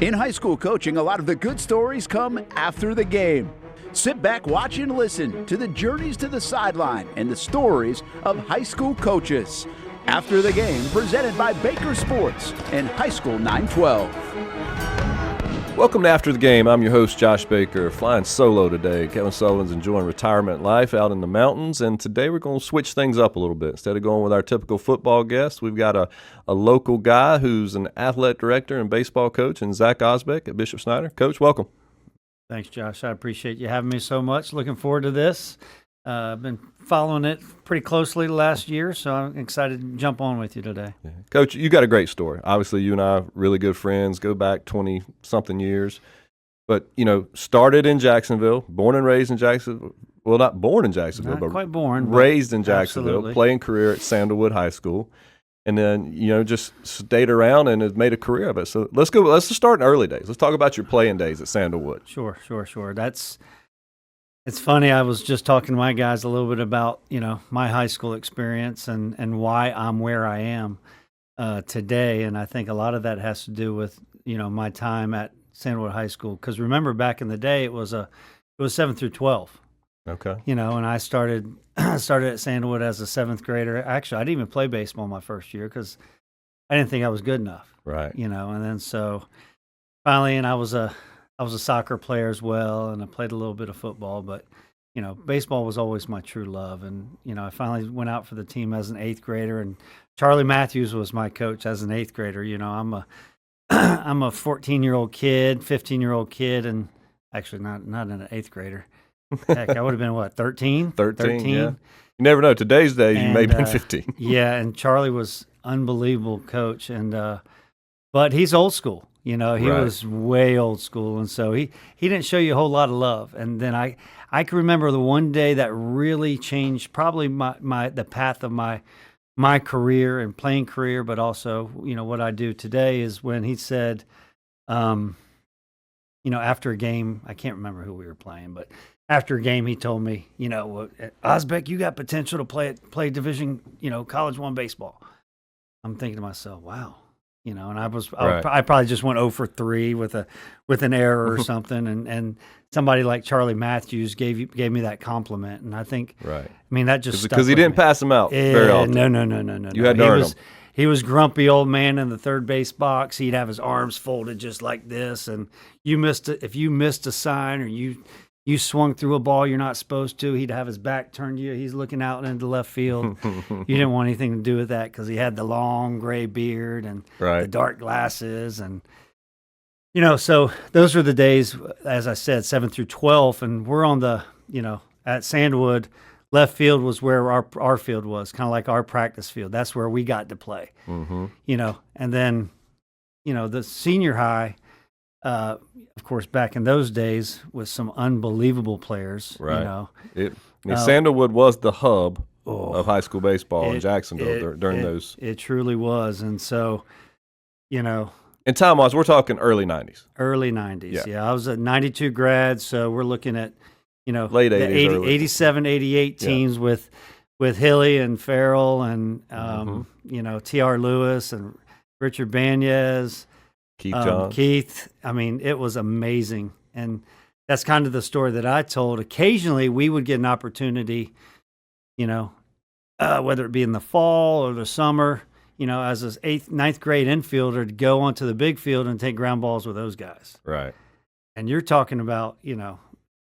In high school coaching, a lot of the good stories come after the game. Sit back, watch, and listen to the journeys to the sideline and the stories of high school coaches. After the Game, presented by Baker Sports and High School 912. Welcome to After the Game. I'm your host, Josh Baker, flying solo today. Kevin Sullivan's enjoying retirement life out in the mountains, and today we're going to switch things up a little bit. Instead of going with our typical football guest, we've got a local guy who's an athletic director and baseball coach, and Zack Osbeck at Bishop Snyder. Coach, welcome. Thanks, Josh. I appreciate you having me so much. Looking forward to this. I've been following it pretty closely the last year, so I'm excited to jump on with you today. Yeah. Coach, you got a great story. Obviously, you and I are really good friends, go back 20-something years. But, started in Jacksonville, born and raised in Jacksonville. Well, not born in Jacksonville, Not but quite born, raised in Jacksonville, absolutely. Playing career at Sandalwood High School. And then, just stayed around and has made a career of it. So let's just start in early days. Let's talk about your playing days at Sandalwood. Sure. It's funny. I was just talking to my guys a little bit about, my high school experience and why I'm where I am today. And I think a lot of that has to do with, my time at Sandalwood High School. Because remember, back in the day, it was 7 through 12. Okay. And I started at Sandalwood as a seventh grader. Actually, I didn't even play baseball my first year because I didn't think I was good enough. Right. And then so finally, and I was a soccer player as well, and I played a little bit of football, but baseball was always my true love. And I finally went out for the team as an eighth grader, and Charlie Matthews was my coach as an eighth grader. I'm a 14-year-old kid, 15-year-old kid, and actually not an eighth grader. Heck, I would have been, 13? 13, yeah. You never know. Today's days, you may have been 15. Yeah, and Charlie was unbelievable coach, and but he's old school. He Right. was way old school, and so he didn't show you a whole lot of love. And then I can remember the one day that really changed probably the path of my career and playing career, but also what I do today is when he said, after a game, I can't remember who we were playing, but after a game, he told me, Osbeck, you got potential to play Division, College 1 baseball. I'm thinking to myself, wow, and I probably just went 0 for 3 with an error or something, and somebody like Charlie Matthews gave me that compliment, and I think, right. that just because he didn't pass him out very often. No. You had to earn him. He was grumpy old man in the third base box. He'd have his arms folded just like this, and if you missed a sign or you swung through a ball you're not supposed to, he'd have his back turned to you. He's looking out into left field. You didn't want anything to do with that because he had the long gray beard and Right. the dark glasses. And, so those were the days, as I said, 7 through 12. And we're on at Sandwood, left field was where our field was, kind of like our practice field. That's where we got to play, Mm-hmm. And then, the senior high, of course, back in those days with some unbelievable players, Right. Sandalwood was the hub Oh, of high school baseball in Jacksonville during those. It truly was. And so, And time-wise, we're talking early 90s. early 90s. Yeah. Yeah. I was a 92 grad, so we're looking at, Late the 80s, early. 87, 88 teams with Hilly and Farrell and, Mm-hmm. T.R. Lewis and Richard Banez. Keith Johns. Keith. It was amazing. And that's kind of the story that I told. Occasionally we would get an opportunity, whether it be in the fall or the summer, as an 8th, 9th grade infielder to go onto the big field and take ground balls with those guys. Right. And you're talking about,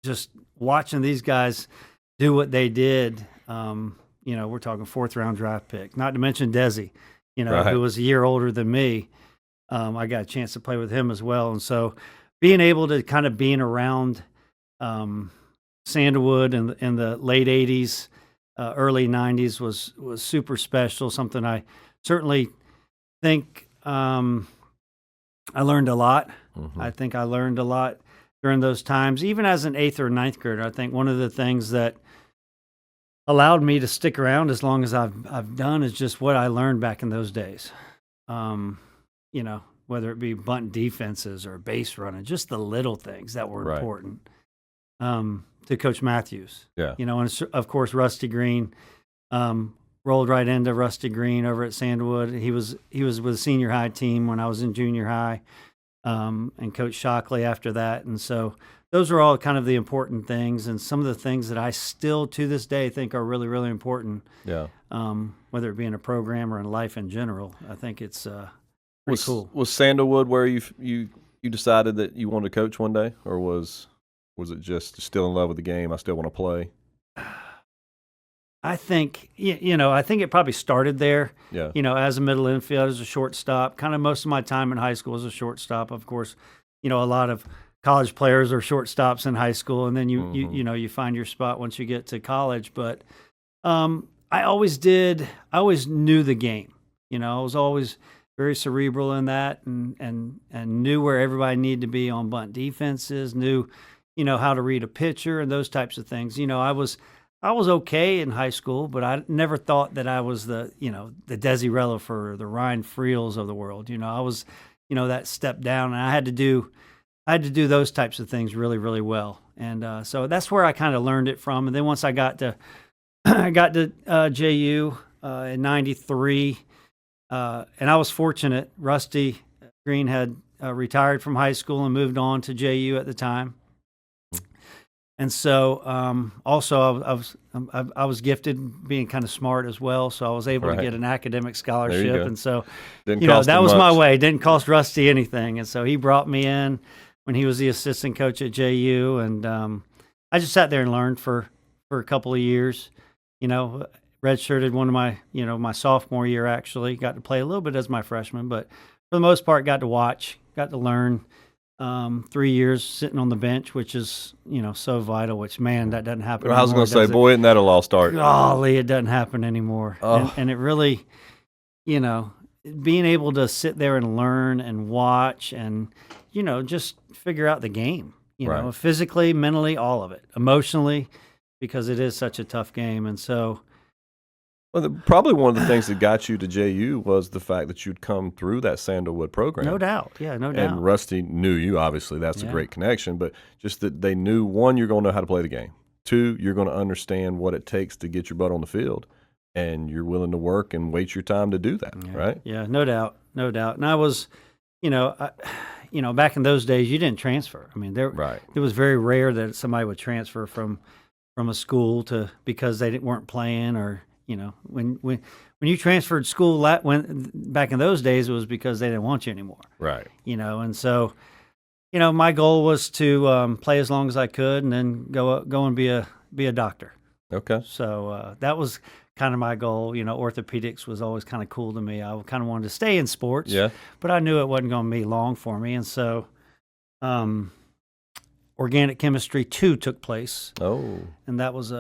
just watching these guys do what they did. We're talking 4th round draft pick, not to mention Desi, Right. who was a year older than me. I got a chance to play with him as well. And so being able to kind of being around Sandalwood in the late 80s, early 90s was super special, something I certainly think I learned a lot. Mm-hmm. I think I learned a lot during those times. Even as an 8th or 9th grader, I think one of the things that allowed me to stick around as long as I've done is just what I learned back in those days. Whether it be bunt defenses or base running, just the little things that were Right. important to Coach Matthews. Yeah. And of course, Rusty Green. rolled right into Rusty Green over at Sandwood. He was with the senior high team when I was in junior high, and Coach Shockley after that. And so those are all kind of the important things, and some of the things that I still to this day think are really, really important. Yeah. Whether it be in a program or in life in general, I think it's pretty cool. Was Sandalwood where you decided that you wanted to coach one day, or was it just still in love with the game? I still want to play. I think I think it probably started there. Yeah. As a middle infielder, as a shortstop. Kind of most of my time in high school as a shortstop. Of course, a lot of college players are shortstops in high school, and then you find your spot once you get to college. But I always knew the game. I was always very cerebral in that, and knew where everybody needed to be on bunt defenses. Knew how to read a pitcher and those types of things. I was okay in high school, but I never thought that I was the Desi Rellifer or the Ryan Friels of the world. I was, that step down, and I had to do those types of things really, really well. And so that's where I kind of learned it from. And then once I got to JU in '93, and I was fortunate. Rusty Green had retired from high school and moved on to JU at the time. And so, also, I was gifted being kind of smart as well, so I was able to get an academic scholarship. And so, that was my way. It didn't cost Rusty anything. And so he brought me in when he was the assistant coach at JU, and I just sat there and learned for a couple of years. Redshirted one of my my sophomore year, actually got to play a little bit as my freshman, but for the most part, got to watch, got to learn. 3 years sitting on the bench, which is, so vital, which, man, that doesn't happen anymore. I was going to say, boy, isn't that a lost art? Golly, it doesn't happen anymore. Oh. And it really, being able to sit there and learn and watch and, just figure out the game, right. Physically, mentally, all of it, emotionally, because it is such a tough game. And so, well, probably one of the things that got you to JU was the fact that you'd come through that Sandalwood program. No doubt. Yeah, no doubt. And Rusty knew you, obviously. That's a great connection. But just that they knew, one, you're going to know how to play the game. Two, you're going to understand what it takes to get your butt on the field. And you're willing to work and wait your time to do that, right? Yeah, no doubt. No doubt. And I was, back in those days, you didn't transfer. I mean, it was very rare that somebody would transfer from a school because they weren't playing or – when you transferred school back in those days, it was because they didn't want you anymore. Right. And so, my goal was to play as long as I could and then go and be a doctor. Okay. So that was kind of my goal. Orthopedics was always kind of cool to me. I kind of wanted to stay in sports. Yeah. But I knew it wasn't going to be long for me, and so organic chemistry 2 took place. Oh. And that was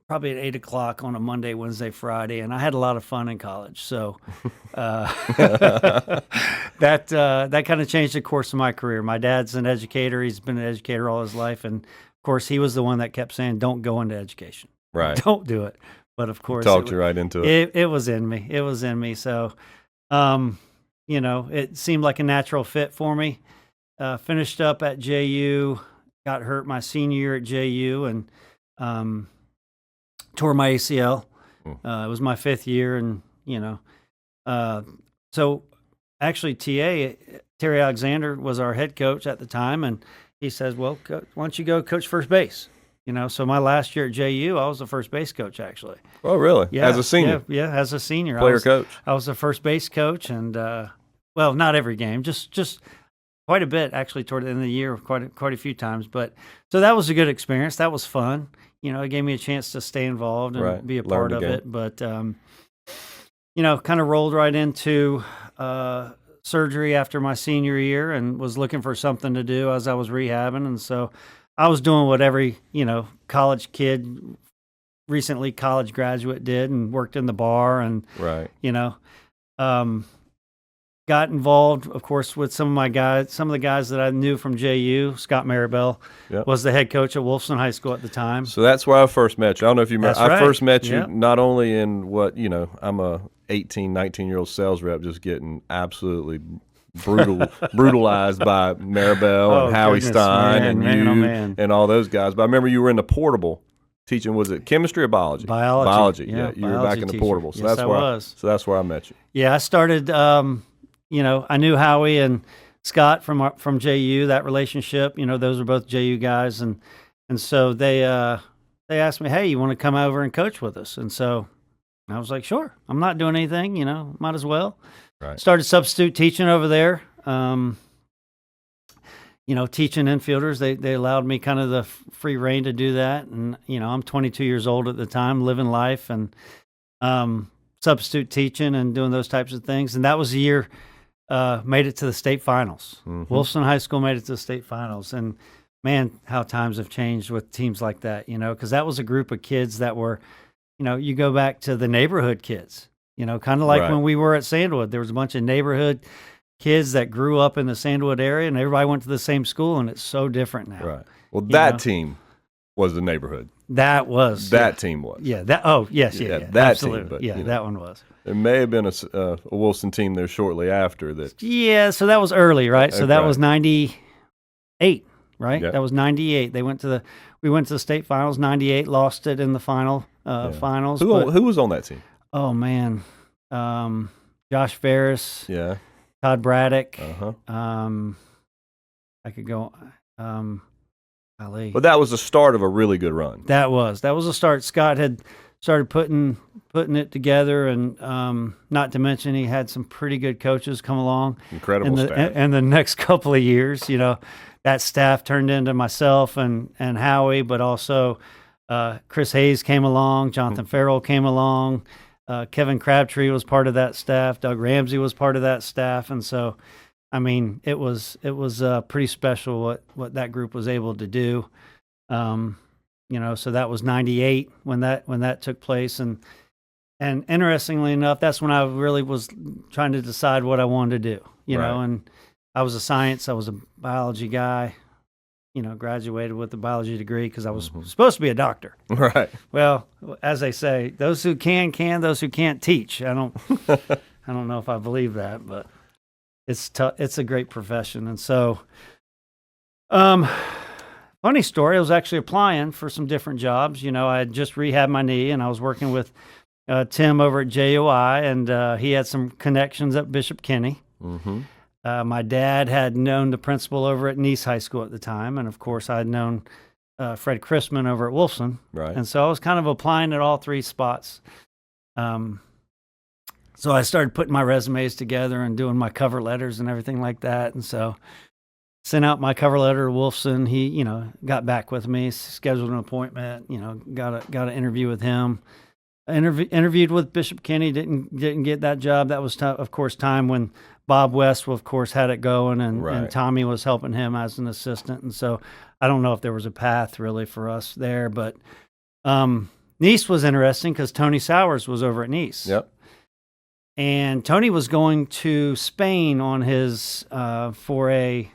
probably at 8 o'clock on a Monday, Wednesday, Friday, and I had a lot of fun in college. So that kind of changed the course of my career. My dad's an educator; he's been an educator all his life, and of course, he was the one that kept saying, "Don't go into education, right? Don't do it." But of course, talked you right into it. It was in me. It was in me. So, it seemed like a natural fit for me. Finished up at JU, got hurt my senior year at JU, and tore my ACL. It was my 5th year, and so actually Terry Alexander was our head coach at the time, and he says, "Well, why don't you go coach first base?" So my last year at JU, I was the first base coach, actually. Oh, really? Yeah, as a senior? Yeah, as a senior. Coach. I was the first base coach, and well, not every game, just quite a bit actually toward the end of the year, quite a few times. But so that was a good experience. That was fun. It gave me a chance to stay involved and be a part of it. But, kind of rolled right into surgery after my senior year and was looking for something to do as I was rehabbing. And so I was doing what every, college kid, recently college graduate did, and worked in the bar and, got involved, of course, with some of the guys that I knew from JU. Scott Maribel was the head coach at Wolfson High School at the time. So that's where I first met you. I don't know if you remember. That's right. I first met you not only in I'm a 18, 19-year-old sales rep just getting absolutely brutalized by Maribel and Howie Stein and you and all those guys. But I remember you were in the portable teaching, was it chemistry or biology? Biology. Yeah, you were back biology in the teacher. portable. So Yes, that's I where was. So that's where I met you. Yeah, I started. I knew Howie and Scott from JU. That relationship, those were both JU guys, and so they asked me, hey, you want to come over and coach with us? And so I was like, sure. I'm not doing anything, might as well. Right. Started substitute teaching over there. Teaching infielders. They allowed me kind of the free reign to do that, and I'm 22 years old at the time, living life and substitute teaching and doing those types of things. And that was the year made it to the state finals. Mm-hmm. Wolfson High School made it to the state finals, and man, how times have changed with teams like that. Because that was a group of kids that were, you go back to the neighborhood kids. Kind of like Right. when we were at Sandwood, there was a bunch of neighborhood kids that grew up in the Sandwood area, and everybody went to the same school, and it's so different now. Right. Well, that team was the neighborhood. That was Team was. Yeah. That. Oh, yes. Yeah. That absolutely. team. But, yeah, that one was. There may have been a Wilson team there shortly after that. Yeah. So that was early, right? So that Right. was 98, right? Yep. That was 98. We went to the state finals. 98, lost it in the finals. Who was on that team? Oh man, Josh Ferris, Yeah. Todd Braddock. Uh-huh. I could go. Ali. But that was the start of a really good run. That was a start. Scott had started putting it together, and not to mention he had some pretty good coaches come along. Incredible staff. And the next couple of years, that staff turned into myself and Howie, but also Chris Hayes came along, Jonathan Farrell came along, Kevin Crabtree was part of that staff, Doug Ramsey was part of that staff, and so, I mean, it was pretty special what that group was able to do. So that was 98 when that took place, and interestingly enough, that's when I really was trying to decide what I wanted to do, Right. and I was a biology guy, graduated with a biology degree because I was supposed to be a doctor. Right. Well, as they say, those who can, those who can't teach. I don't know if I believe that, but it's tough. It's a great profession. And so, funny story, I was actually applying for some different jobs. I had just rehabbed my knee, and I was working with Tim over at JOI, and he had some connections at Bishop Kenny. Mm-hmm. My dad had known the principal over at Nice High School at the time, and of course I had known Fred Chrisman over at Wolfson. Right. And so I was kind of applying at all three spots. So I started putting my resumes together and doing my cover letters and everything like that. And so sent out my cover letter to Wolfson. He, got back with me, scheduled an appointment, got an interview with him. Interviewed with Bishop Kenny, didn't get that job. That was, of course, time when Bob West, of course, had it going, and Tommy was helping him as an assistant. And so I don't know if there was a path really for us there, but Nice was interesting because Tony Sowers was over at Nice. Yep. And Tony was going to Spain on his for a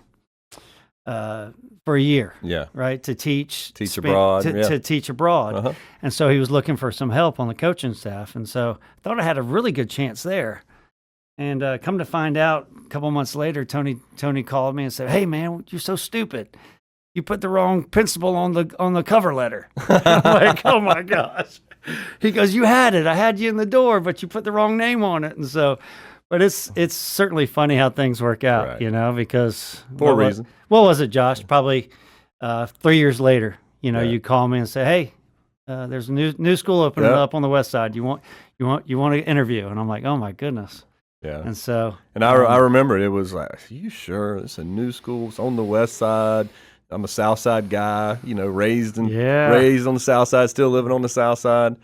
year. Yeah. Right, to teach abroad. To teach abroad. Uh-huh. And so he was looking for some help on the coaching staff. And so I thought I had a really good chance there. And come to find out, a couple months later, Tony called me and said, "Hey man, you're so stupid. You put the wrong principal on the cover letter." I'm like, "Oh my gosh." He goes, "You had it. I had you in the door, but you put the wrong name on it." And so, but it's certainly funny how things work out, Right. because For a reason. What was it, Josh? Probably 3 years later, Yeah. you call me and say, "Hey, there's a new school opening up on the west side. You want to interview?" And I'm like, "Oh my goodness." Yeah. And so, I remember it was like, "Are you sure? It's a new school. It's on the west side. I'm a south side guy, raised on the south side, still living on the south side."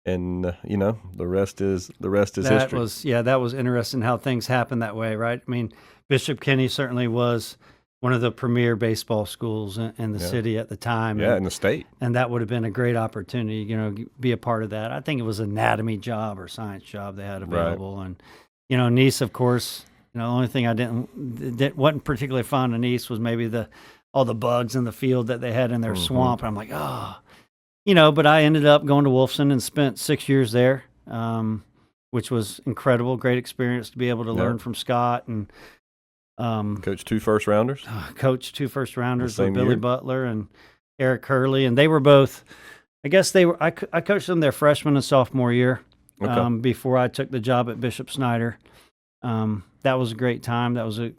And the rest is history. That was interesting how things happened that way, right? I mean, Bishop Kenny certainly was one of the premier baseball schools in the city at the time. Yeah, in the state. And that would have been a great opportunity, be a part of that. I think it was an anatomy job or science job they had available. Right. And, Nice, of course, the only thing wasn't particularly fond of Nice was maybe all the bugs in the field that they had in their swamp. And I'm like, but I ended up going to Wolfson and spent 6 years there, which was incredible, great experience to be able to learn from Scott and coach 2 first rounders. Coach 2 first rounders with Same Billy year. Butler and Eric Hurley, and they were both I guess they were. I coached them their freshman and sophomore year. Okay. Before I took the job at Bishop Snyder. That was a great time. That was a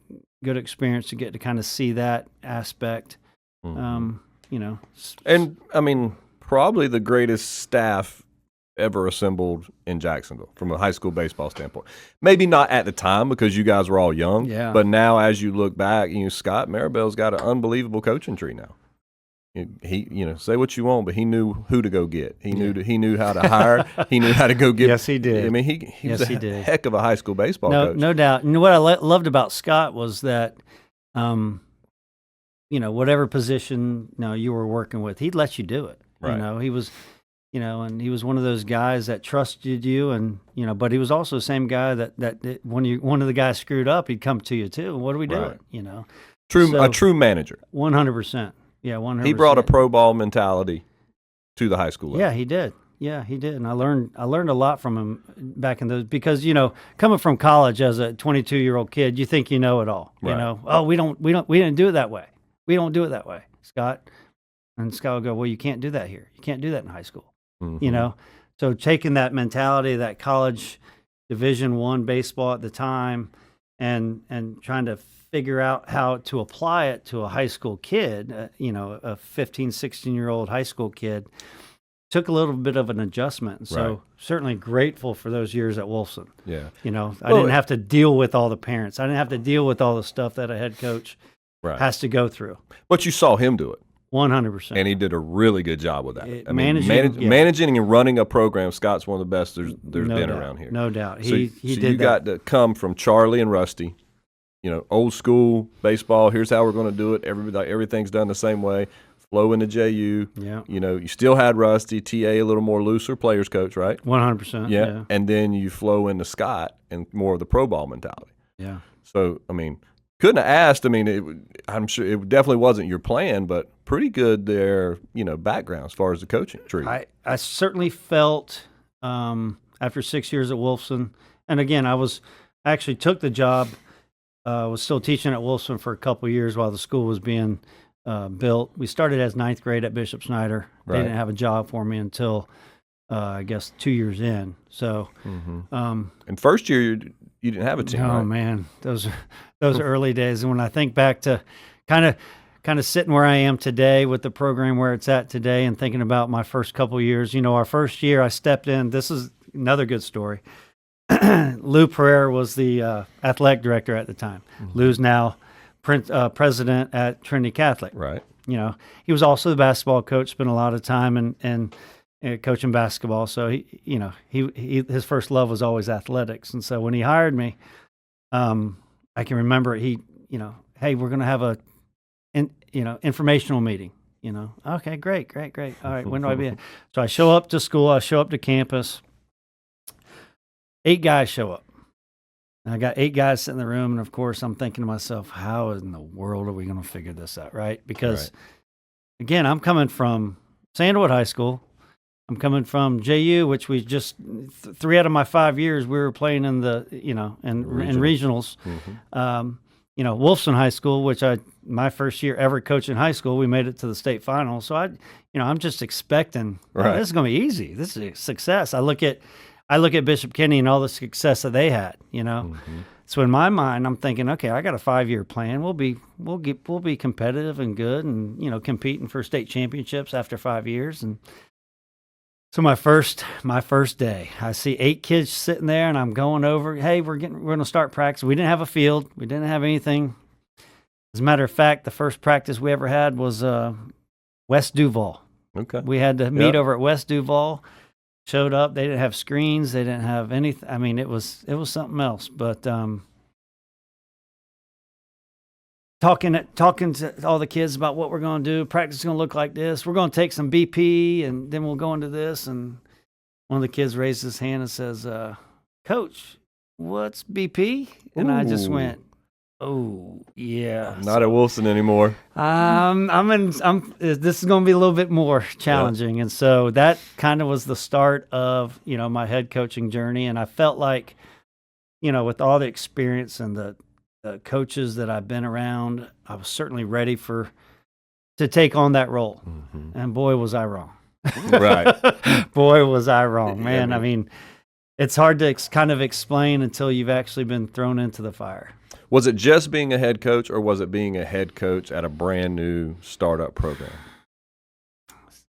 good experience to get to kind of see that aspect. Mhm. You know, And I mean, probably the greatest staff ever assembled in Jacksonville from a high school baseball standpoint. Maybe not at the time because you guys were all young. Yeah. But now, as you look back, Scott Maribel's got an unbelievable coaching tree now. He say what you want, but he knew who to go get. He knew how to hire. He knew how to go get. Yes, he did. I mean, he was he a did. heck of a high school baseball coach. No doubt. And what I loved about Scott was that, whatever position you were working with, he'd let you do it. Right. He was, and he was one of those guys that trusted you, and but he was also the same guy that when one of the guys screwed up, he'd come to you too. What are we doing? Right. A true manager. 100%. Yeah, 100%. He brought a pro ball mentality to the high school level. Yeah, he did. Yeah, he did. And I learned a lot from him back in those, because coming from college as a 22-year-old kid, you think you know it all. Right. Oh, we didn't do it that way. We don't do it that way, Scott. And Scott will go, well, you can't do that here. You can't do that in high school. Mm-hmm. So taking that mentality, that college Division I baseball at the time, and trying to figure out how to apply it to a high school kid, a 15, 16-year-old high school kid, took a little bit of an adjustment. And so certainly grateful for those years at Wolfson. Yeah. I didn't have to deal with all the parents. I didn't have to deal with all the stuff that a head coach has to go through. But you saw him do it. 100%. And he did a really good job with that. Managing and running a program, Scott's one of the best there's been doubt, around here. No doubt. So He you did that. got to come from Charlie and Rusty, old school baseball. Here's how we're going to do it. Everything's done the same way. Flow into JU. Yeah. You still had Rusty, TA a little more looser, players coach, right? 100%. Yeah. And then you flow into Scott and more of the pro ball mentality. Yeah. So, couldn't have asked. I'm sure it definitely wasn't your plan, but pretty good there, background as far as the coaching tree. I certainly felt after 6 years at Wolfson, and again, I actually took the job, was still teaching at Wolfson for a couple of years while the school was being built. We started as ninth grade at Bishop Snyder. They didn't have a job for me until, I guess, 2 years in. So, and first year you didn't have a team. Oh, right? man, those early days. And when I think back to kind of sitting where I am today with the program where it's at today, and thinking about my first couple of years, our first year I stepped in. This is another good story. Lou Pereira was the athletic director at the time. Mm-hmm. Lou's now president at Trinity Catholic. Right. He was also the basketball coach, spent a lot of time and coaching basketball. So he his first love was always athletics. And so when he hired me, I can remember hey, we're going to have a informational meeting. Okay, great. All right, when do I be in? So I show up to school, I show up to campus. 8 guys show up. And I got 8 guys sitting in the room, and of course I'm thinking to myself, how in the world are we going to figure this out, right? Because again, I'm coming from Sandalwood High School. I'm coming from JU, which we just 3 out of my 5 years we were playing in the in regionals. Mm-hmm. Wolfson High School, which my first year ever coaching high school, we made it to the state finals. So I'm just expecting this is going to be easy. This is a success. I look at Bishop Kenny and all the success that they had. Mm-hmm. So in my mind, I'm thinking, okay, I got a 5-year plan. We'll be competitive and good, and competing for state championships after 5 years. And so my first day, I see 8 kids sitting there, and I'm going over. Hey, we're going to start practice. We didn't have a field. We didn't have anything. As a matter of fact, the first practice we ever had was West Duval. Okay. We had to meet over at West Duval. Showed up. They didn't have screens. They didn't have anything. It was something else. But talking to all the kids about what we're going to do. Practice is going to look like this. We're going to take some BP, and then we'll go into this. And one of the kids raised his hand and says, "Coach, what's BP?" And I just went, "Oh yeah." Not at Wolfson anymore. This is going to be a little bit more challenging, and so that kind of was the start of my head coaching journey. And I felt like, with all the experience and the coaches that I've been around, I was certainly ready to take on that role. Mm-hmm. And boy, was I wrong. Right. Boy, was I wrong, man. Yeah, I mean, it's hard to kind of explain until you've actually been thrown into the fire. Was it just being a head coach, or was it being a head coach at a brand new startup program?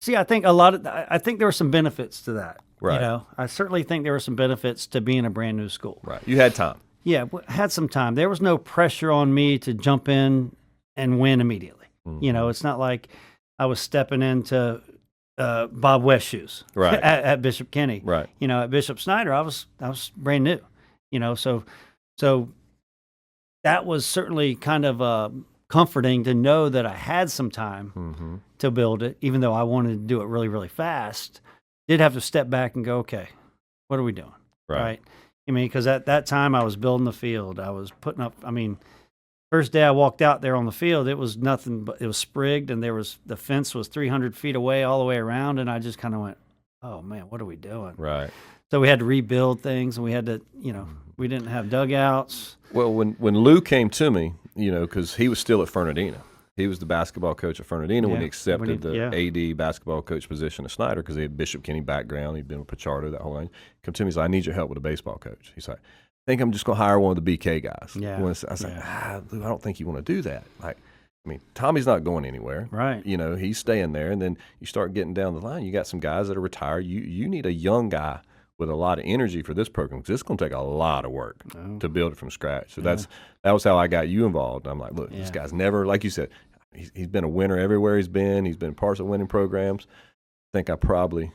See, I think there were some benefits to that. Right. You know, I certainly think there were some benefits to being a brand new school. Right. You had time. Yeah, had some time. There was no pressure on me to jump in and win immediately. Mm-hmm. You know, it's not like I was stepping into Bob West's shoes Right. at Bishop Kenny. Right. You know, at Bishop Snyder, I was brand new. You know, so that was certainly kind of comforting to know that I had some time to build it, even though I wanted to do it really, really fast. Did have to step back and go, okay, what are we doing? Right. I mean, because at that time I was building the field. I was putting up, I mean, first day I walked out there on the field, it was nothing but, it was sprigged, and the fence was 300 feet away all the way around, and I just kind of went, oh man, what are we doing? Right. So we had to rebuild things, and we had to, you know, we didn't have dugouts. Well, when Lou came to me, you know, because he was still at Fernandina. He was the basketball coach at Fernandina when he accepted the AD basketball coach position at Snyder, because he had Bishop Kenny background. He'd been with Pichardo, that whole thing. Come to me, he's like, I need your help with a baseball coach. He's like, I think I'm just going to hire one of the BK guys. Yeah. I was like, Lou, I don't think you want to do that. Like, I mean, Tommy's not going anywhere. Right. You know, he's staying there. And then you start getting down the line. You got some guys that are retired. You need a young guy with a lot of energy for this program, because it's going to take a lot of work to build it from scratch. So that was how I got you involved. I'm like, look, this guy's never, like you said, he's been a winner everywhere he's been. He's been parts of winning programs. I think I probably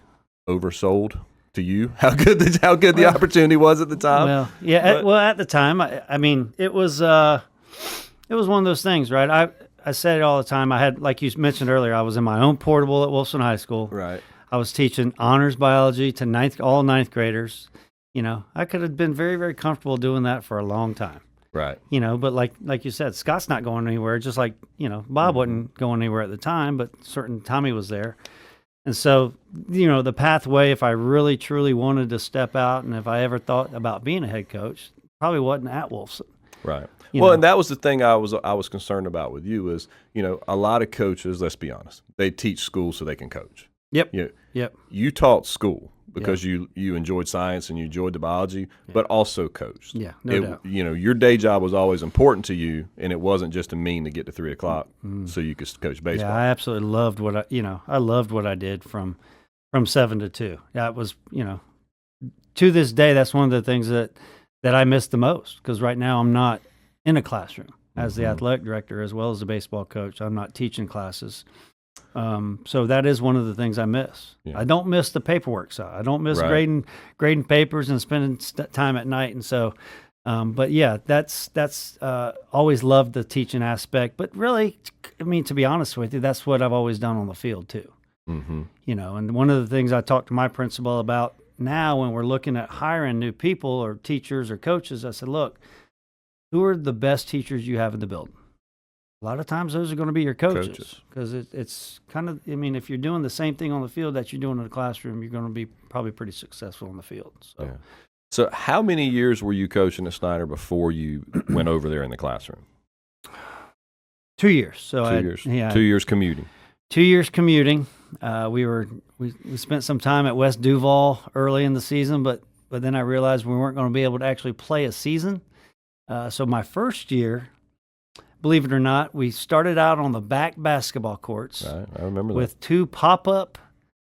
oversold to you how good the opportunity was at the time. Well, yeah. At the time, I mean, it was one of those things, right? I said it all the time. I had, like you mentioned earlier, I was in my own portable at Wilson High School. Right. I was teaching honors biology to all ninth graders. You know, I could have been very, very comfortable doing that for a long time. Right. You know, but like you said, Scott's not going anywhere. Just like, you know, Bob wasn't going anywhere at the time, but Tommy was there. And so, you know, the pathway, if I really, truly wanted to step out, and if I ever thought about being a head coach, probably wasn't at Wolfson. Right. You know? And that was the thing I was concerned about with you is, you know, a lot of coaches, let's be honest, they teach school so they can coach. Yep. Yep. You taught school because you enjoyed science and you enjoyed the biology, but also coached. Yeah, no doubt. You know, your day job was always important to you, and it wasn't just a mean to get to 3 o'clock so you could coach baseball. Yeah, I absolutely loved I loved what I did from 7 to 2. That was, you know, to this day, that's one of the things that I miss the most, because right now I'm not in a classroom as the athletic director as well as the baseball coach. I'm not teaching classes. So that is one of the things I miss. Yeah. I don't miss the paperwork side. I don't miss grading papers and spending time at night. And so, but yeah, that's always loved the teaching aspect. But really, I mean, to be honest with you, that's what I've always done on the field too. Mm-hmm. You know, and one of the things I talk to my principal about now when we're looking at hiring new people or teachers or coaches, I said, look, who are the best teachers you have in the building? A lot of times those are going to be your coaches, because it's kind of, I mean, if you're doing the same thing on the field that you're doing in the classroom, you're going to be probably pretty successful in the field. So, So how many years were you coaching at Snyder before you went over there in the classroom? 2 years. So 2 years. 2 years commuting. 2 years commuting. We spent some time at West Duval early in the season, but then I realized we weren't going to be able to actually play a season. So my first year, believe it or not, we started out on the back basketball courts. Right, I remember with 2 pop-up,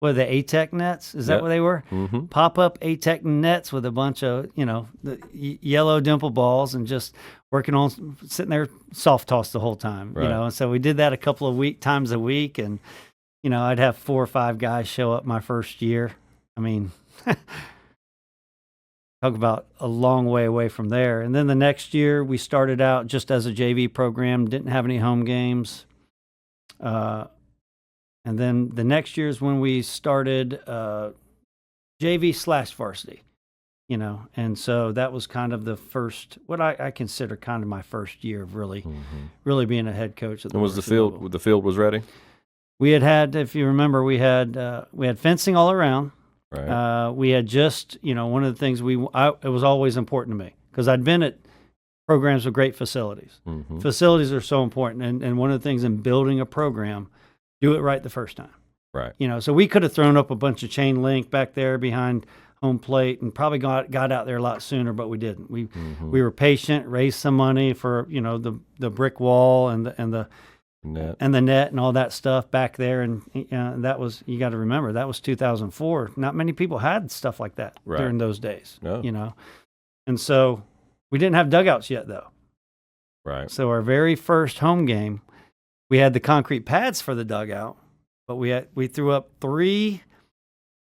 the ATEC nets? Is that what they were? Mm-hmm. Pop-up ATEC nets with a bunch of, you know, the yellow dimple balls, and just working on sitting there soft toss the whole time. Right. You know, and so we did that a couple of times a week, and you know, I'd have 4 or 5 guys show up my first year. I mean, talk about a long way away from there. And then the next year, we started out just as a JV program, didn't have any home games. And then the next year is when we started JV/varsity, you know. And so that was kind of the first, what I consider kind of my first year of really being a head coach. At the was the field was ready? We had, if you remember, we had fencing all around. Right. We had just, you know, one of the things it was always important to me, because I'd been at programs with great facilities. Mm-hmm. Facilities are so important, and one of the things in building a program, do it right the first time. Right. So we could have thrown up a bunch of chain link back there behind home plate and probably got out there a lot sooner, but we didn't. We were patient, raised some money for the brick wall and the net and all that stuff back there, and that was, you got to remember, that was 2004. Not many people had stuff like that during those days. No. And so we didn't have dugouts yet though. Right. So our very first home game, we had the concrete pads for the dugout, but we threw up 3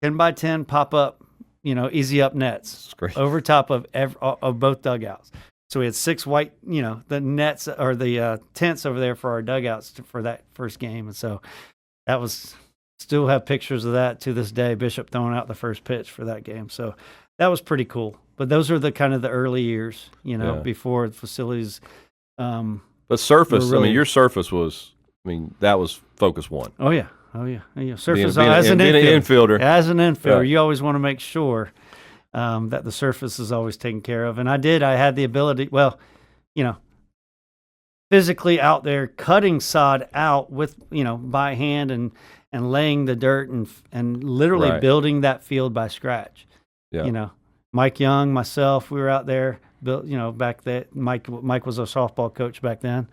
10x10 pop-up, easy up nets over top of both dugouts. So we had 6 white, the nets or the tents over there for our dugouts for that first game. And so that was, still have pictures of that to this day, Bishop throwing out the first pitch for that game. So that was pretty cool. But those are the kind of the early years, before the facilities. But surface, really, your surface was, that was focus one. Oh, yeah. Surface being as an infielder. As an infielder, you always want to make sure that the surface is always taken care of. And I had the ability, physically out there cutting sod out with, by hand and laying the dirt and literally building that field by scratch. Yeah. Mike Young, myself, we were out there built, back then. Mike was a softball coach back then.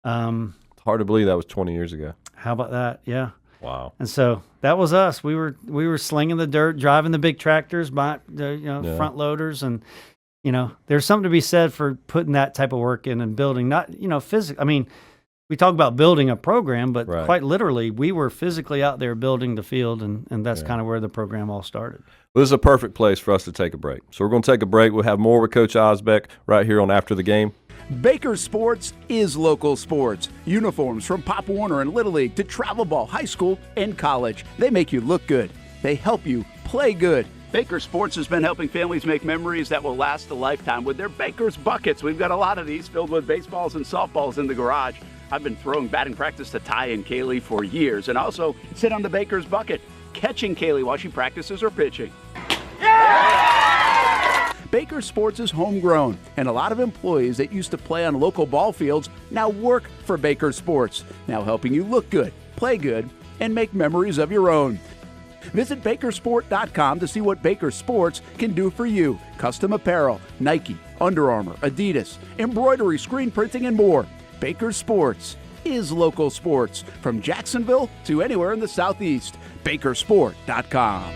It's hard to believe that was 20 years ago. How about that? Yeah. Wow. And so that was us. We were slinging the dirt, driving the big tractors, by front loaders, and there's something to be said for putting that type of work in and building. Not physically. We talk about building a program, but quite literally, we were physically out there building the field, and that's kind of where the program all started. Well, this is a perfect place for us to take a break. So we're going to take a break. We'll have more with Coach Osbeck right here on After the Game. Baker Sports is local sports. Uniforms from Pop Warner and Little League to travel ball, high school, and college. They make you look good. They help you play good. Baker Sports has been helping families make memories that will last a lifetime with their Baker's Buckets. We've got a lot of these filled with baseballs and softballs in the garage. I've been throwing batting practice to Ty and Kaylee for years, and also sit on the Baker's Bucket, catching Kaylee while she practices her pitching. Baker Sports is homegrown, and a lot of employees that used to play on local ball fields now work for Baker Sports, now helping you look good, play good, and make memories of your own. Visit Bakersport.com to see what Baker Sports can do for you. Custom apparel, Nike, Under Armour, Adidas, embroidery, screen printing, and more. Baker Sports is local sports, from Jacksonville to anywhere in the Southeast. Bakersport.com.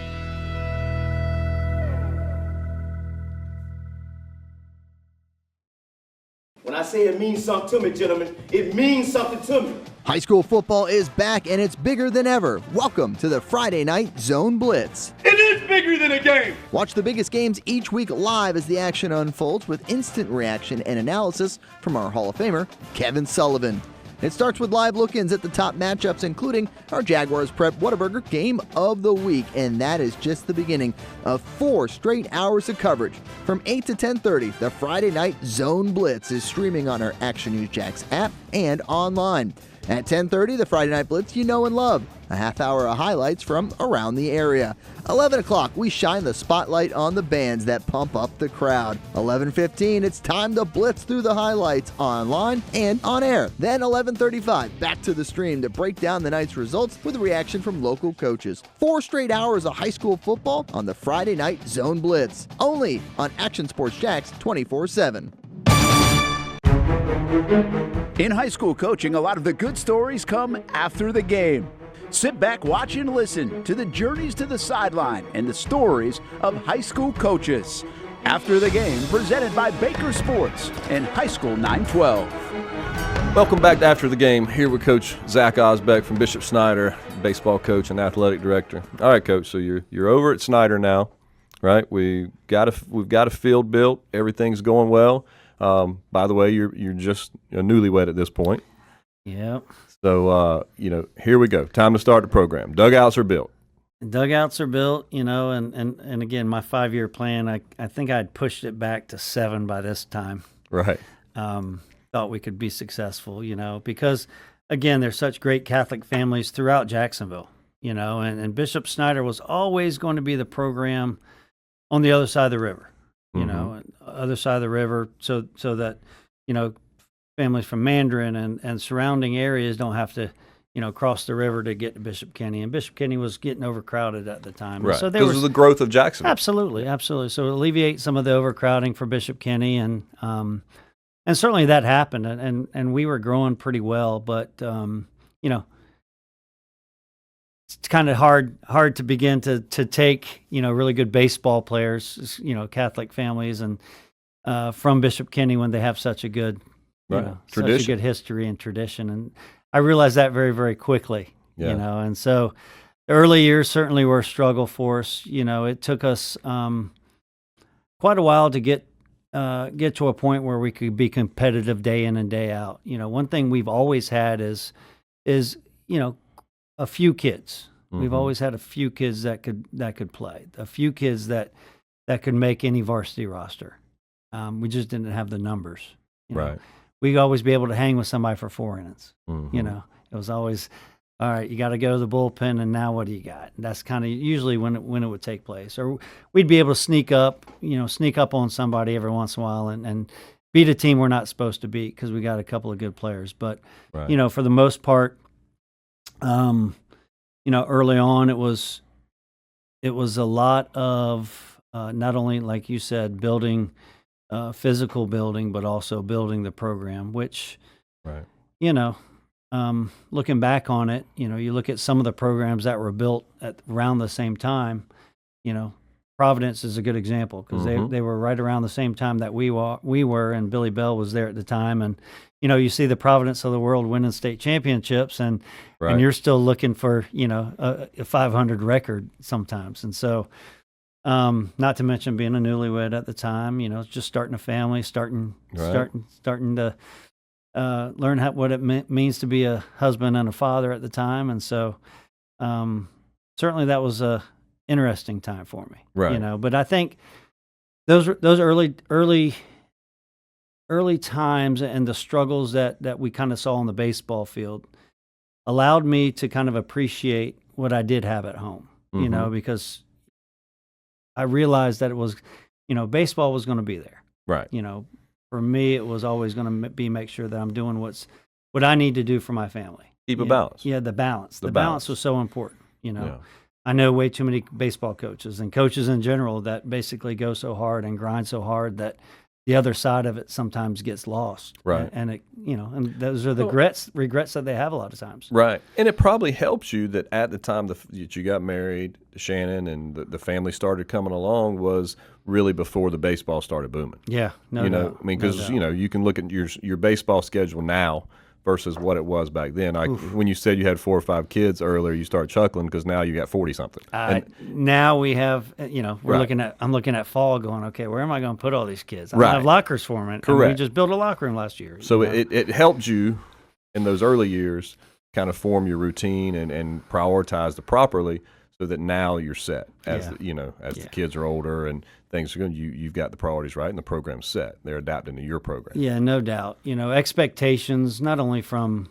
When I say it means something to me, gentlemen, it means something to me. High school football is back, and it's bigger than ever. Welcome to the Friday Night Zone Blitz. It is bigger than a game. Watch the biggest games each week live as the action unfolds with instant reaction and analysis from our Hall of Famer, Kevin Sullivan. It starts with live look-ins at the top matchups, including our Jaguars Prep Whataburger Game of the Week, and that is just the beginning of 4 straight hours of coverage. From 8 to 10:30, the Friday Night Zone Blitz is streaming on our Action News Jax app and online. At 10:30, the Friday Night Blitz you know and love. A half hour of highlights from around the area. 11 o'clock, we shine the spotlight on the bands that pump up the crowd. 11:15, it's time to blitz through the highlights online and on air. Then 11:35, back to the stream to break down the night's results with a reaction from local coaches. 4 straight hours of high school football on the Friday Night Zone Blitz. Only on Action Sports Jax 24/7. In high school coaching, a lot of the good stories come after the game. Sit back, watch, and listen to the journeys to the sideline and the stories of high school coaches. After the Game, presented by Baker Sports and High School 912. Welcome back to After the Game, here with Coach Zack Osbeck from Bishop Snyder, baseball coach and athletic director. All right, Coach, so you're over at Snyder now, right? We've got a field built. Everything's going well. By the way, you're just a newlywed at this point. Yep. So, here we go. Time to start the program. Dugouts are built. Dugouts are built, and again, my 5-year plan, I think I'd pushed it back to 7 by this time. Right. Thought we could be successful, because, again, there's such great Catholic families throughout Jacksonville, and Bishop Snyder was always going to be the program on the other side of the river, other side of the river, so that, families from Mandarin and surrounding areas don't have to, cross the river to get to Bishop Kenny, and Bishop Kenny was getting overcrowded at the time. Right. So Because of the growth of Jacksonville. Absolutely. So alleviate some of the overcrowding for Bishop Kenny, and certainly that happened, and we were growing pretty well, but it's kind of hard to begin to take really good baseball players, Catholic families, and from Bishop Kenny when they have such a good such a good history and tradition. And I realized that very, very quickly. And so the early years certainly were a struggle for us. It took us quite a while to get to a point where we could be competitive day in and day out. One thing we've always had is a few kids. Mm-hmm. We've always had a few kids that could play, a few kids that could make any varsity roster. We just didn't have the numbers. Right. We'd always be able to hang with somebody for 4 innings. Mm-hmm. It was always, all right, you got to go to the bullpen, and now what do you got? And that's kind of usually when it would take place. Or we'd be able to sneak up on somebody every once in a while and beat a team we're not supposed to beat because we got a couple of good players. But, right. For the most part, early on it was a lot of not only, like you said, building physical building, but also building the program, which, right. Looking back on it, you look at some of the programs that were built at around the same time. Providence is a good example because mm-hmm. they were right around the same time that we were, and Billy Bell was there at the time. And you see the Providence of the world winning state championships, and right. and you're still looking for a 500 record sometimes. And so, not to mention being a newlywed at the time, just starting a family, starting to learn what it means to be a husband and a father at the time. And so, certainly that was a interesting time for me, right. But I think those early times and the struggles that we kind of saw on the baseball field allowed me to kind of appreciate what I did have at home, mm-hmm. because I realized that it was, baseball was going to be there. Right. For me, it was always going to be make sure that I'm doing what I need to do for my family. Keep a balance. Yeah, the balance. The balance was so important, Yeah. I know way too many baseball coaches and coaches in general that basically go so hard and grind so hard that the other side of it sometimes gets lost. Right. And it, and those are the regrets that they have a lot of times. Right. And it probably helps you that at the time that you got married, Shannon, and the family started coming along was really before the baseball started booming. Yeah. No doubt. I mean, because, you can look at your baseball schedule now versus what it was back then. When you said you had 4 or 5 kids earlier, you start chuckling because now you got 40-something. Now we have, I'm looking at fall going, okay, where am I going to put all these kids? I don't have lockers for them. Correct. We just built a locker room last year. So it helped you in those early years kind of form your routine and prioritize it properly so that now you're set as the kids are older and things are going. You've got the priorities right and the program's set. They're adapting to your program. Yeah, no doubt. Expectations not only for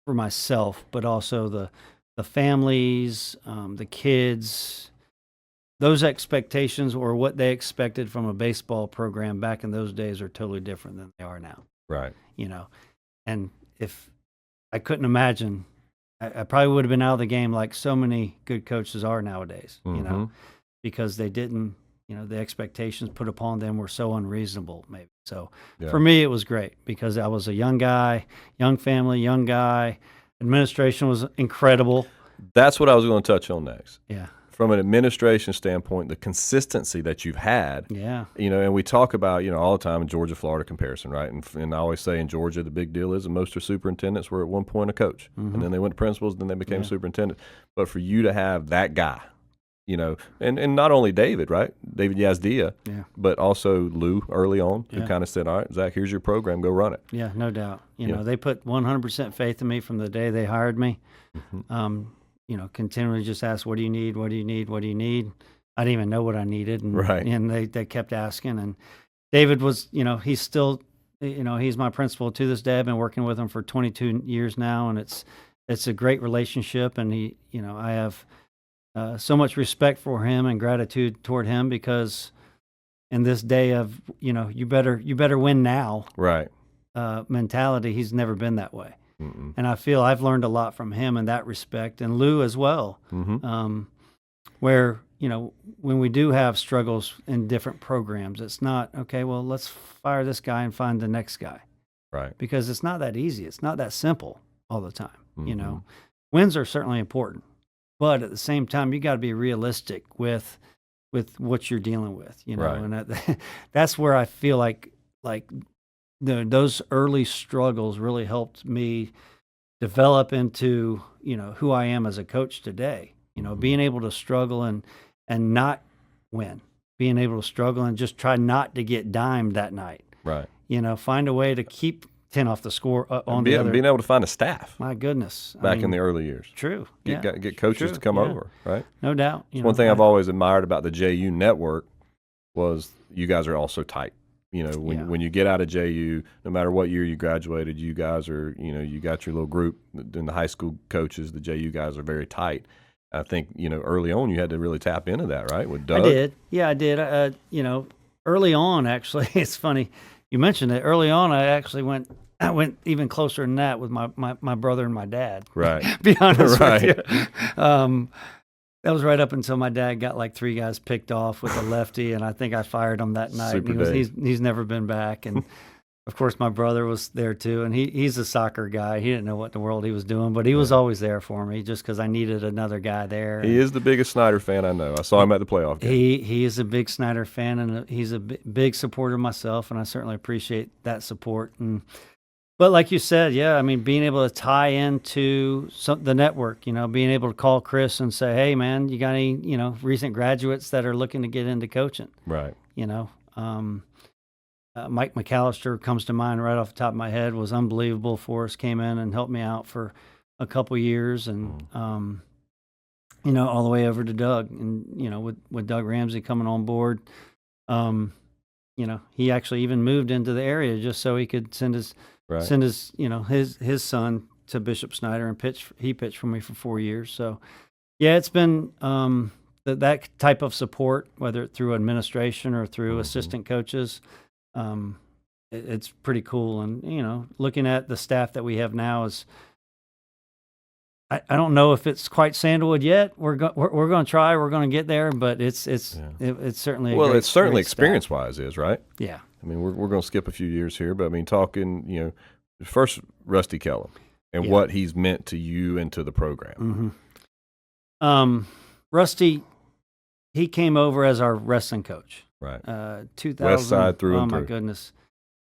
myself but also the families, the kids. Those expectations or what they expected from a baseball program back in those days are totally different than they are now. Right. And if I couldn't imagine. I probably would have been out of the game like so many good coaches are nowadays, mm-hmm. Because they didn't, the expectations put upon them were so unreasonable, maybe. So yeah. For me, it was great because I was a young guy, young family, young guy. Administration was incredible. That's what I was going to touch on next. Yeah. From an administration standpoint, the consistency that you've had, and we talk about, all the time in Georgia-Florida comparison, right? And I always say in Georgia, the big deal is that most of superintendents were at one point a coach, mm-hmm. and then they went to principals, then they became superintendent. But for you to have that guy, and not only David, right? David Yazdia, but also Lou early on, who kind of said, all right, Zach, here's your program, go run it. Yeah, no doubt. They put 100% faith in me from the day they hired me. Mm-hmm. Continually just ask, what do you need? What do you need? What do you need? I didn't even know what I needed. And they kept asking. And David was, he's still, he's my principal to this day. I've been working with him for 22 years now, and it's a great relationship. And I have so much respect for him and gratitude toward him because in this day of, you better win now right mentality, he's never been that way. And I feel I've learned a lot from him in that respect, and Lou as well. Where, when we do have struggles in different programs, it's not, okay, well, let's fire this guy and find the next guy. Right. Because it's not that easy. It's not that simple all the time, Wins are certainly important, but at the same time, you got to be realistic with what you're dealing with, Right. and that's where I feel like those early struggles really helped me develop into, who I am as a coach today. Being able to struggle and not win, being able to struggle and just try not to get dimed that night. Right. Find a way to keep 10 off the score on being able to find a staff. My goodness. Back in the early years. True. Get coaches to come over, right? No doubt. One thing I've always admired about the JU network was you guys are all so tight. When you get out of JU, no matter what year you graduated, you guys are, you got your little group. In the high school coaches, the JU guys are very tight. I think, early on you had to really tap into that, right? With Doug? I did. Yeah, I did. Early on, actually, it's funny. You mentioned it. Early on, I went even closer than that with my brother and my dad. Right. Be honest right. with you. That was right up until my dad got like 3 guys picked off with a lefty, and I think I fired him that night. Super he's never been back. And of course, my brother was there too, and he's a soccer guy. He didn't know what in the world he was doing, but he was always there for me just because I needed another guy there. He is the biggest Snyder fan I know. I saw him at the playoff game. He is a big Snyder fan, and he's a big supporter myself, and I certainly appreciate that support. But like you said, being able to tie into the network, being able to call Chris and say, hey, man, you got any, recent graduates that are looking to get into coaching? Right. Mike McAllister comes to mind right off the top of my head, was unbelievable for us, came in and helped me out for a couple years, and, all the way over to Doug. And, with Doug Ramsey coming on board, he actually even moved into the area just so he could send his his son to Bishop Snyder and he pitched for me for 4 years. So, it's been that type of support, whether through administration or through assistant coaches. It's pretty cool. And, looking at the staff that we have now is, I don't know if it's quite Sandalwood yet. We're going to try. We're going to get there, but it's certainly it's certainly experience wise is right. Yeah. I mean, we're going to skip a few years here, but I mean, talking, first Rusty Kellum and what he's meant to you and to the program. Rusty, he came over as our wrestling coach. Right. 2000. West Side through and through. Oh my goodness.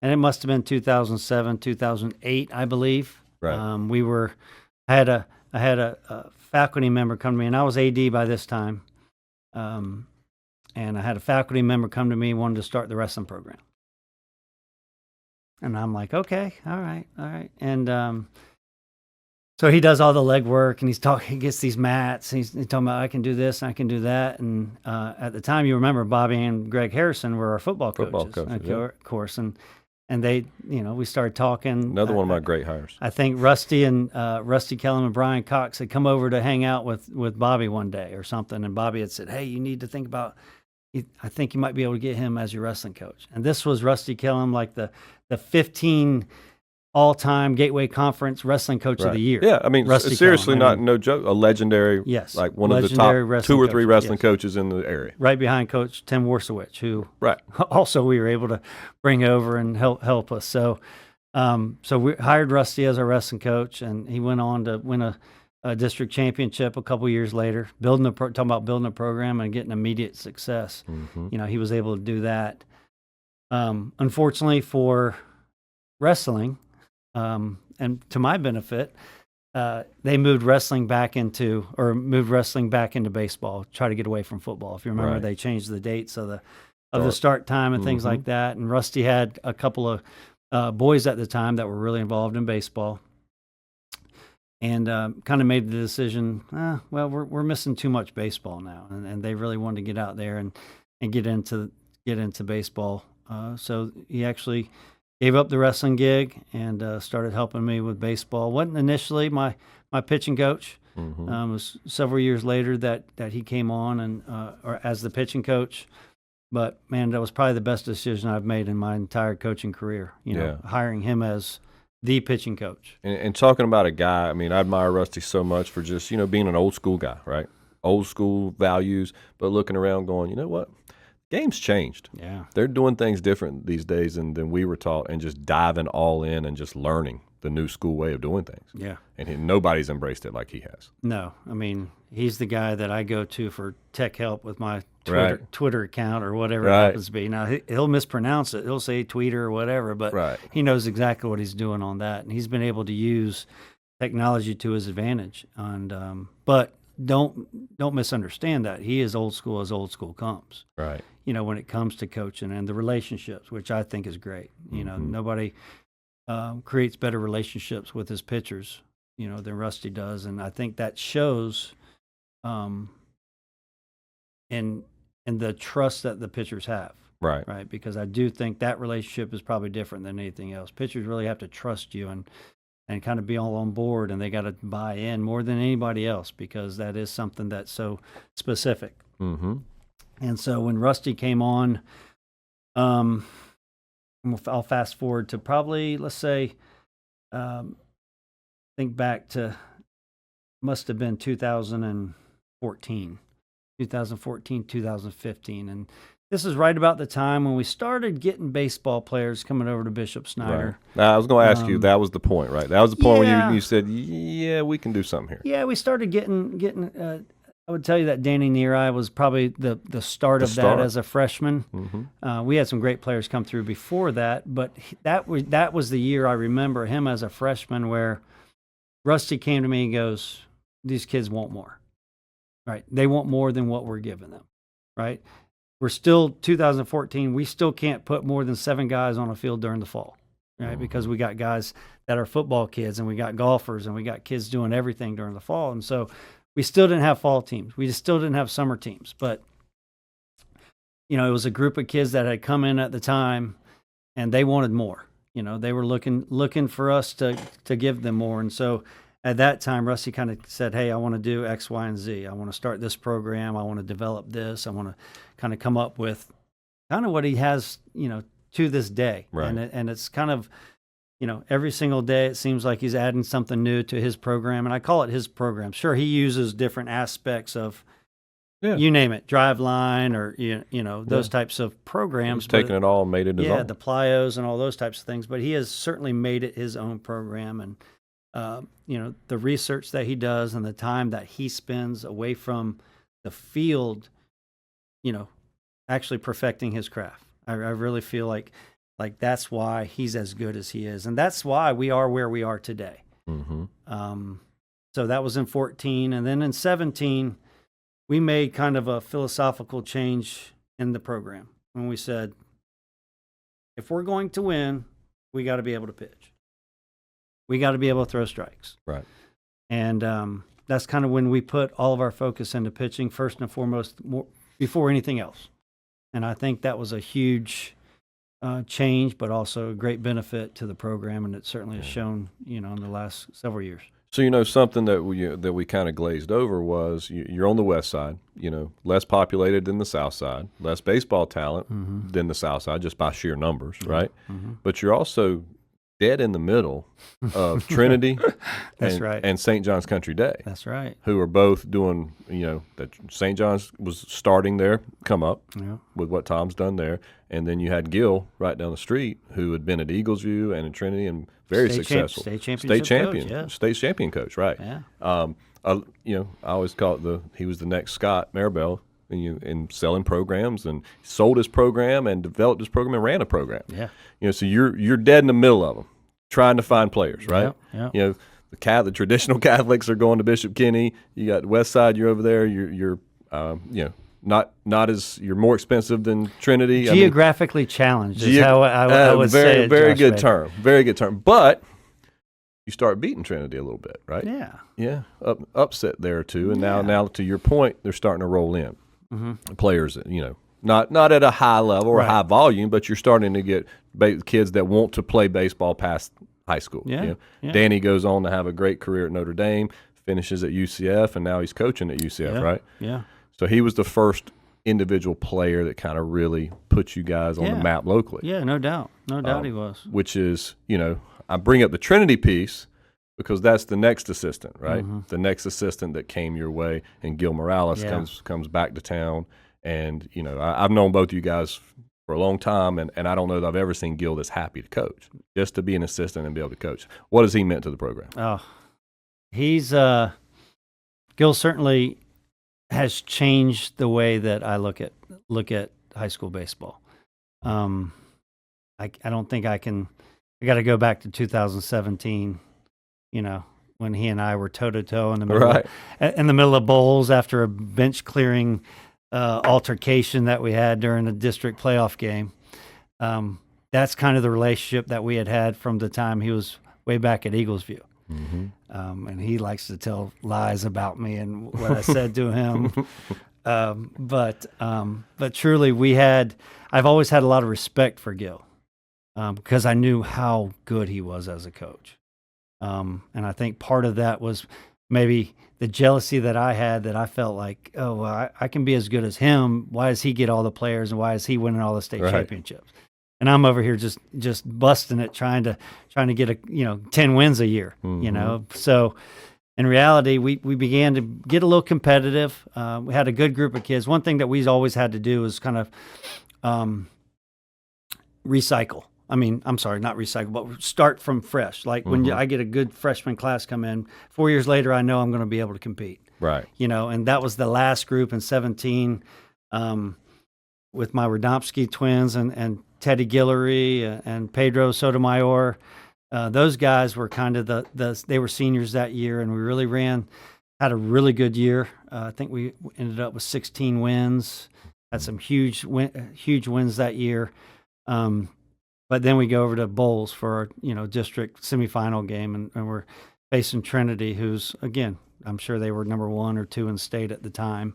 And it must have been 2007, 2008, I believe. Right. I had a faculty member come to me, and I was AD by this time. And I had a faculty member come to me and wanted to start the wrestling program. And I'm like, okay, all right. And so he does all the legwork, and he gets these mats, and he's talking about, I can do this, and I can do that. And at the time, you remember, Bobby and Greg Harrison were our football coaches, of course. And they, we started talking. Another one of my great hires. I think Rusty Kellum and Brian Cox had come over to hang out with Bobby one day or something, and Bobby had said, hey, you need to think about, I think you might be able to get him as your wrestling coach. And this was Rusty Kellum, like the 15 all-time Gateway Conference Wrestling Coach of the Year. Yeah, I mean, Rusty seriously, Kellum, no joke, a legendary, like one of the top 2 or 3 wrestling coaches in the area. Right behind Coach Tim Warsowich, who also we were able to bring over and help us. So we hired Rusty as our wrestling coach, and he went on to win a district championship a couple years later, talking about building a program and getting immediate success. He was able to do that. Unfortunately for wrestling, and to my benefit, they moved wrestling back into baseball, try to get away from football. If you remember, they changed the dates of the start time and things like that. And Rusty had a couple of boys at the time that were really involved in baseball, and kind of made the decision, well, we're missing too much baseball now, and they really wanted to get out there and get into baseball. So he actually gave up the wrestling gig and started helping me with baseball. Wasn't initially my pitching coach. It was several years later that he came on and or as the pitching coach. But man, that was probably the best decision I've made in my entire coaching career. Hiring him as the pitching coach. And talking about a guy, I mean, I admire Rusty so much for just, being an old school guy, right? Old school values, but looking around going, you know what? Game's changed. Yeah. They're doing things different these days than we were taught, and just diving all in and just learning the new school way of doing things. Yeah. And nobody's embraced it like he has. No. I mean, he's the guy that I go to for tech help with my Twitter account or whatever it happens to be. Now, he'll mispronounce it. He'll say tweeter or whatever, but he knows exactly what he's doing on that. And he's been able to use technology to his advantage. And but don't misunderstand that. He is old school as old school comes. Right. When it comes to coaching and the relationships, which I think is great. Nobody creates better relationships with his pitchers, than Rusty does. And I think that shows in the trust that the pitchers have. Right. Because I do think that relationship is probably different than anything else. Pitchers really have to trust you and kind of be all on board, and they got to buy in more than anybody else, because that is something that's so specific. Mm-hmm. And so when Rusty came on, I'll fast forward to probably, let's say, think back to, must have been 2014, 2015. And this is right about the time when we started getting baseball players coming over to Bishop Snyder. Right. I was going to ask you, that was the point, right? That was the point when you said, yeah, we can do something here. Yeah, we started getting I would tell you that Danny Neary was probably the start of that as a freshman. Mm-hmm. We had some great players come through before that, but that was the year I remember him as a freshman, where Rusty came to me and goes, these kids want more, right? They want more than what we're giving them, right? We're still 2014. We still can't put more than 7 guys on a field during the fall, right? Because we got guys that are football kids, and we got golfers, and we got kids doing everything during the fall. And so we still didn't have fall teams. We just still didn't have summer teams. But, it was a group of kids that had come in at the time, and they wanted more. They were looking for us to give them more. And so at that time, Rusty kind of said, hey, I want to do X, Y, and Z. I want to start this program. I want to develop this. I want to kind of come up with kind of what he has, to this day. Right. And it's kind of, every single day it seems like he's adding something new to his program. And I call it his program. Sure, he uses different aspects of, you name it, Driveline or, those types of programs. He's taken it all and made it his own. Yeah, the plyos and all those types of things. But he has certainly made it his own program. And, the research that he does and the time that he spends away from the field, actually perfecting his craft. I really feel like that's why he's as good as he is. And that's why we are where we are today. Mm-hmm. So that was in 14. And then in 17, we made kind of a philosophical change in the program when we said, if we're going to win, we got to be able to pitch. We got to be able to throw strikes. Right. And that's kind of when we put all of our focus into pitching first and foremost, before anything else. And I think that was a huge change, but also a great benefit to the program, and it certainly has shown, in the last several years. So, something that we kind of glazed over was you're on the west side, less populated than the south side, less baseball talent than the south side, just by sheer numbers, right? Mm-hmm. But you're also dead in the middle of Trinity and St. John's Country Day. That's right. Who are both doing, that St. John's was starting their come up with what Tom's done there. And then you had Gil right down the street, who had been at Eaglesview and at Trinity and very successful. State champion coach, right. Yeah. I always call it he was the next Scott Maribel in selling programs, and sold his program and developed his program and ran a program. Yeah. So you're dead in the middle of them, trying to find players, right? Yeah. The traditional Catholics are going to Bishop Kenny. You got the West Side. You're over there. You're not as, you're more expensive than Trinity. Geographically challenged is how I would say it. Very good term. Very good term. But you start beating Trinity a little bit, right? Yeah. Yeah. Upset there too. And now to your point, they're starting to roll in players that, not at a high level or high volume, but you're starting to get kids that want to play baseball past high school. Yeah. Danny goes on to have a great career at Notre Dame, finishes at UCF, and now he's coaching at UCF, right? Yeah. So he was the first individual player that kind of really put you guys on the map locally. Yeah, no doubt. No doubt he was. Which is, I bring up the Trinity piece because that's the next assistant, right? Mm-hmm. The next assistant that came your way, and Gil Morales comes back to town. And, you know, I've known both of you guys for a long time, and I don't know that I've ever seen Gil this happy to coach, just to be an assistant and be able to coach. What has he meant to the program? Oh, he's Gil certainly has changed the way that I look at high school baseball. I don't think I can. I got to go back to 2017. You know, when he and I were toe to toe in the middle of bowls after a bench clearing altercation that we had during a district playoff game. That's kind of the relationship that we had from the time he was way back at Eagles View. Mm-hmm. And he likes to tell lies about me and what I said to him. But truly, I've always had a lot of respect for Gil because I knew how good he was as a coach. And I think part of that was maybe the jealousy that I had, that I felt like, oh, well, I can be as good as him. Why does he get all the players, and why is he winning all the state championships? And I'm over here just busting it, trying to get 10 wins a year, Mm-hmm. So in reality, we began to get a little competitive. We had a good group of kids. One thing that we always had to do is kind of recycle. I mean, I'm sorry, not recycle, but start from fresh. Like when I get a good freshman class come in, 4 years later, I know I'm going to be able to compete. Right. And that was the last group in 17 with my Radomski twins and Teddy Guillory and Pedro Sotomayor. Those guys were kind of they were seniors that year, and we really had a really good year. I think we ended up with 16 wins, had some huge wins that year. But then we go over to bowls for our, district semifinal game, and we're facing Trinity, who's, again, I'm sure they were number 1 or 2 in state at the time,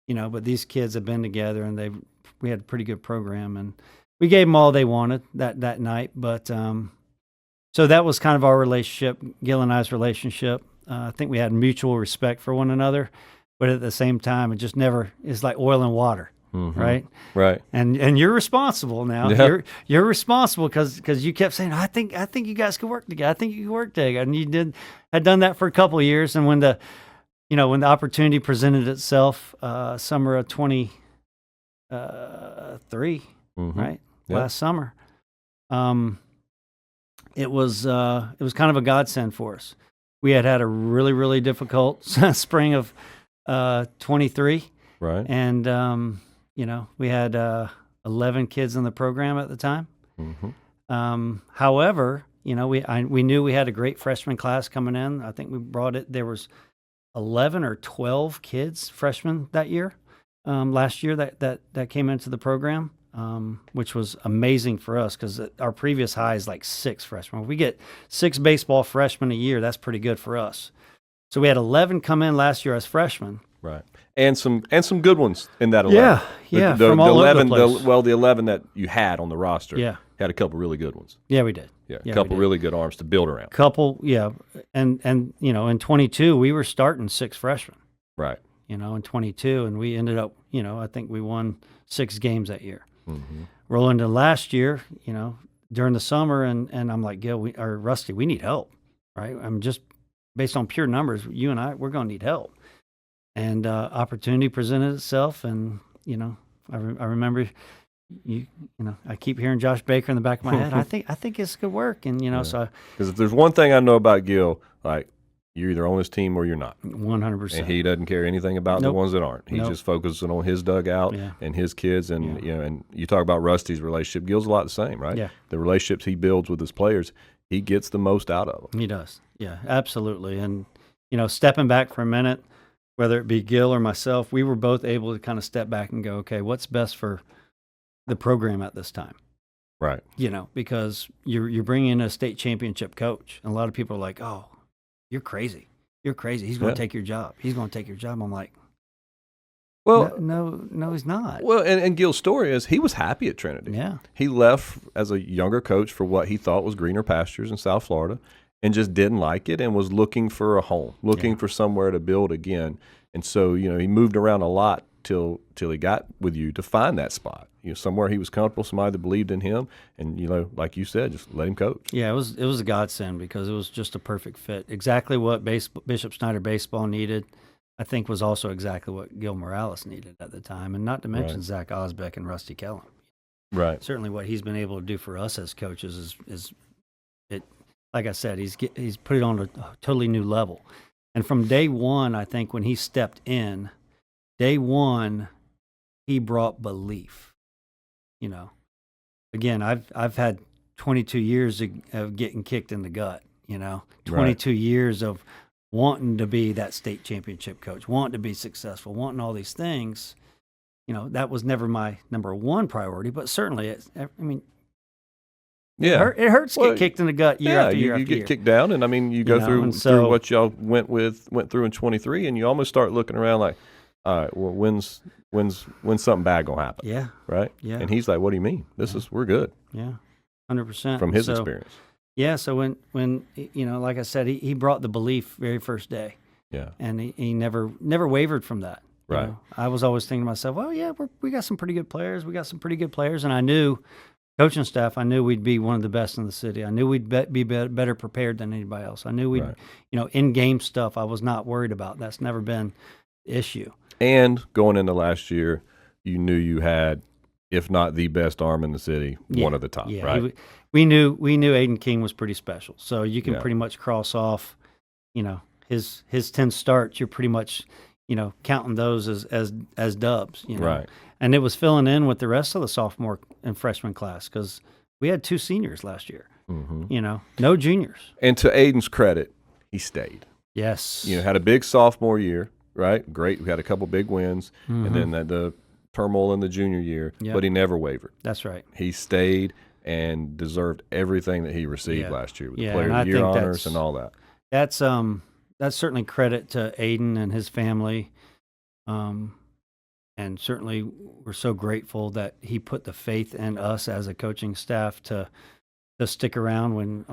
but these kids have been together, and we had a pretty good program, and we gave them all they wanted that night. But so that was kind of our relationship, Gil and I's relationship. I think we had mutual respect for one another, but at the same time, it just never is like oil and water. Mm-hmm. Right. And you're responsible now. Yep. You're responsible because you kept saying, I think you guys could work together. I think you could work together. And you had done that for a couple of years. And when the opportunity presented itself, summer of 23, right? Yep. Last summer, it was kind of a godsend for us. We had a really, really difficult spring of 23. Right. And we had 11 kids in the program at the time. Mm-hmm. However, we knew we had a great freshman class coming in. I think we brought it. There was 11 or 12 kids, freshmen that year, last year that came into the program, which was amazing for us because our previous high is like 6 freshmen. If we get 6 baseball freshmen a year, that's pretty good for us. So we had 11 come in last year as freshmen. Right. And some good ones in that 11. Yeah, the from all 11, over the place. the 11 that you had on the roster had a couple really good ones. Yeah, we did. Yeah, a couple really good arms to build around. And in 22 we were starting 6 freshmen. Right. In 22, and we ended up, I think we won 6 games that year. Mm-hmm. Rolling to last year, during the summer, and I'm like, Gil, or Rusty, we need help, right? I'm just based on pure numbers, you and I, we're going to need help. And opportunity presented itself, and I remember I keep hearing Josh Baker in the back of my head. I think this could work, and so because if there's one thing I know about Gil, like you're either on his team or you're not. 100%. And he doesn't care anything about the ones that aren't. He's just focusing on his dugout and his kids, and and you talk about Rusty's relationship. Gil's a lot the same, right? Yeah. The relationships he builds with his players, he gets the most out of them. He does. Yeah, absolutely. And stepping back for a minute, whether it be Gil or myself, we were both able to kind of step back and go, okay, what's best for the program at this time? Right. Because you're bringing in a state championship coach, and a lot of people are like, oh, you're crazy. You're crazy. He's going to take your job. He's going to take your job. I'm like, well, no, he's not. Well, and Gil's story is he was happy at Trinity. Yeah. He left as a younger coach for what he thought was greener pastures in South Florida, and just didn't like it and was looking for a home, looking for somewhere to build again. And so, he moved around a lot till he got with you to find that spot. somewhere he was comfortable, somebody that believed in him, and like you said, just let him coach. Yeah, it was a godsend because it was just a perfect fit. Exactly what Bishop Snyder baseball needed, I think, was also exactly what Gil Morales needed at the time, and not to mention Zack Osbeck and Rusty Kellum. Right. Certainly, what he's been able to do for us as coaches is it. Like I said, he's put it on a totally new level. And from day one, I think when he stepped in, day one, he brought belief. Again, I've had 22 years of getting kicked in the gut. 22 years of wanting to be that state championship coach, wanting to be successful, wanting all these things. That was never my number one priority, but certainly, Yeah, it hurts to get kicked in the gut year after year. You get kicked down, and you go through what y'all went through in 23, and you almost start looking around like, all right, well, when's something bad gonna happen? Yeah, right. Yeah, and he's like, what do you mean? We're good. Yeah, 100% from his experience. Yeah, so when like I said, he brought the belief very first day. Yeah, and he never wavered from that. Right. I was always thinking to myself, well, yeah, we got some pretty good players. And I knew, coaching staff, I knew we'd be one of the best in the city. I knew we'd be better prepared than anybody else. I knew we'd, in-game stuff I was not worried about. That's never been the issue. And going into last year, you knew you had, if not the best arm in the city, one of the top, right? We knew Aiden King was pretty special. So you can pretty much cross off, his 10 starts, you're pretty much – counting those as dubs, Right. And it was filling in with the rest of the sophomore and freshman class because we had 2 seniors last year, no juniors. And to Aiden's credit, he stayed. Yes. Had a big sophomore year, right? Great. We had a couple big wins, and then the turmoil in the junior year, but he never wavered. That's right. He stayed and deserved everything that he received last year with the Player of the Year honors and all that. That's certainly credit to Aiden and his family. And certainly we're so grateful that he put the faith in us as a coaching staff to stick around when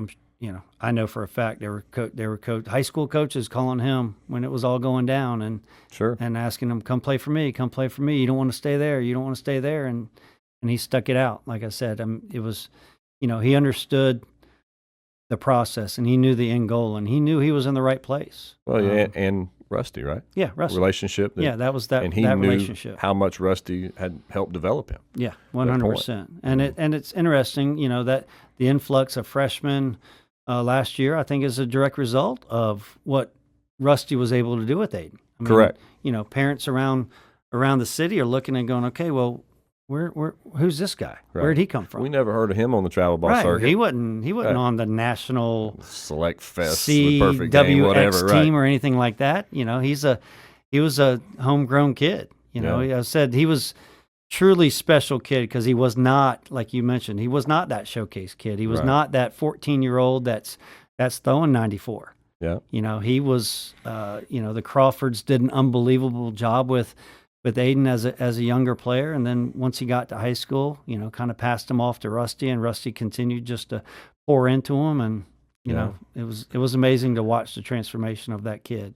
I know for a fact there were high school coaches calling him when it was all going down and and asking him, come play for me. You don't want to stay there. And he stuck it out. Like I said, it was, he understood the process, and he knew the end goal, and he knew he was in the right place. Well, and Rusty, right? Yeah, Rusty. Relationship. That was that. And he that knew relationship. how much Rusty had helped develop him. Yeah, 100%. And it's interesting, that the influx of freshmen last year, I think, is a direct result of what Rusty was able to do with Aiden. Correct. Parents around the city are looking and going, okay, well, who's this guy? Right. Where'd he come from? We never heard of him on the travel ball circuit. He wasn't on the national Select Fest, the perfect game, CWX whatever, team or anything like that. He was a homegrown kid. I said he was truly special kid because he was not, like you mentioned, he was not that showcase kid. He was not that 14-year-old that's throwing 94. Yeah. He was. The Crawfords did an unbelievable job with Aiden as a younger player, and then once he got to high school, kind of passed him off to Rusty, and Rusty continued just to pour into him, and it was amazing to watch the transformation of that kid.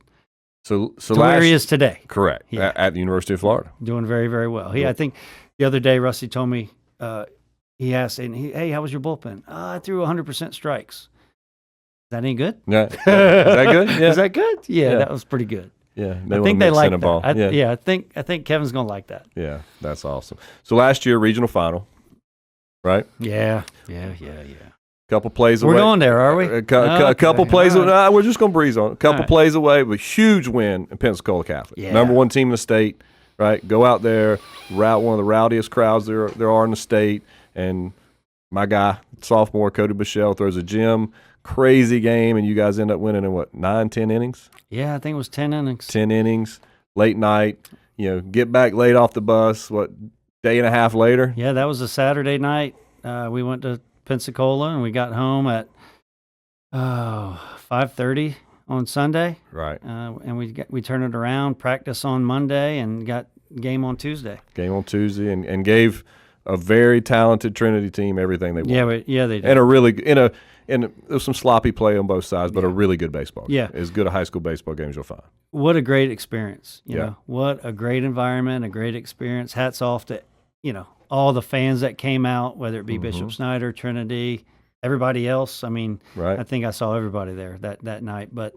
So to where he is today. Correct. Yeah. At the University of Florida, doing very, very well. I think the other day Rusty told me he asked Aiden, "Hey, how was your bullpen?" I threw 100% strikes. Is that any good? Yeah. Is that good? Yeah. Is that good? Yeah, that was pretty good. Yeah, I think they like that. I think Kevin's gonna like that. Yeah, that's awesome. So last year, regional final, right? Yeah. Couple plays away. We're going there, are we? A couple plays. Right. We're just gonna breeze on. A couple plays away, but huge win in Pensacola Catholic. Yeah. Number 1 team in the state. Right, go out there, route one of the rowdiest crowds there are in the state, and my guy, sophomore Cody Bichelle, throws a gem. Crazy game, and you guys end up winning in 9-10 innings? Yeah, I think it was 10 innings. 10 innings, late night, get back late off the bus, day and a half later? Yeah, that was a Saturday night. We went to Pensacola, and we got home at 5:30 on Sunday. Right. And we turned it around, practice on Monday, and got game on Tuesday. And gave a very talented Trinity team everything they wanted. Yeah, they did. And there was some sloppy play on both sides, but a really good baseball game. Yeah. As good a high school baseball game as you'll find. What a great experience. You know, what a great environment, a great experience. Hats off to, all the fans that came out, whether it be Mm-hmm. Bishop Snyder, Trinity, everybody else. I mean, Right. I think I saw everybody there that night. But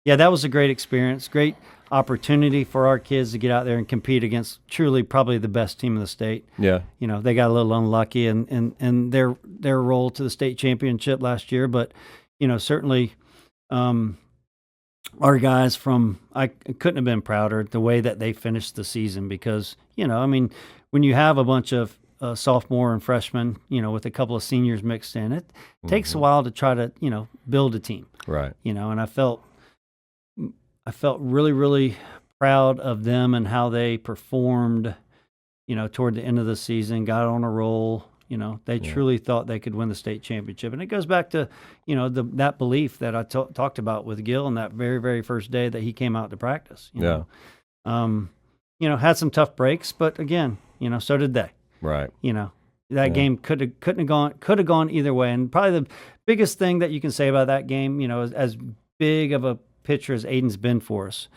yeah, that was a great experience, great opportunity for our kids to get out there and compete against truly probably the best team in the state. Yeah. You know, they got a little unlucky in their roll to the state championship last year, but you know, certainly our guys I couldn't have been prouder the way that they finished the season, because, you know, I mean, when you have a bunch of sophomore and freshmen, you know, with a couple of seniors mixed in, it takes a while to try to, you know, build a team. Right. You know, and I felt really, really proud of them and how they performed, you know, toward the end of the season, got on a roll. You know, they truly thought they could win the state championship. And it goes back to, you know, that belief that I talked about with Gil on that very, very first day that he came out to practice. You know? You know, had some tough breaks, but again, you know, so did they. Right. You know, that game could have gone either way. And probably the biggest thing that you can say about that game, you know, as big of a pitcher as Aiden's been for us,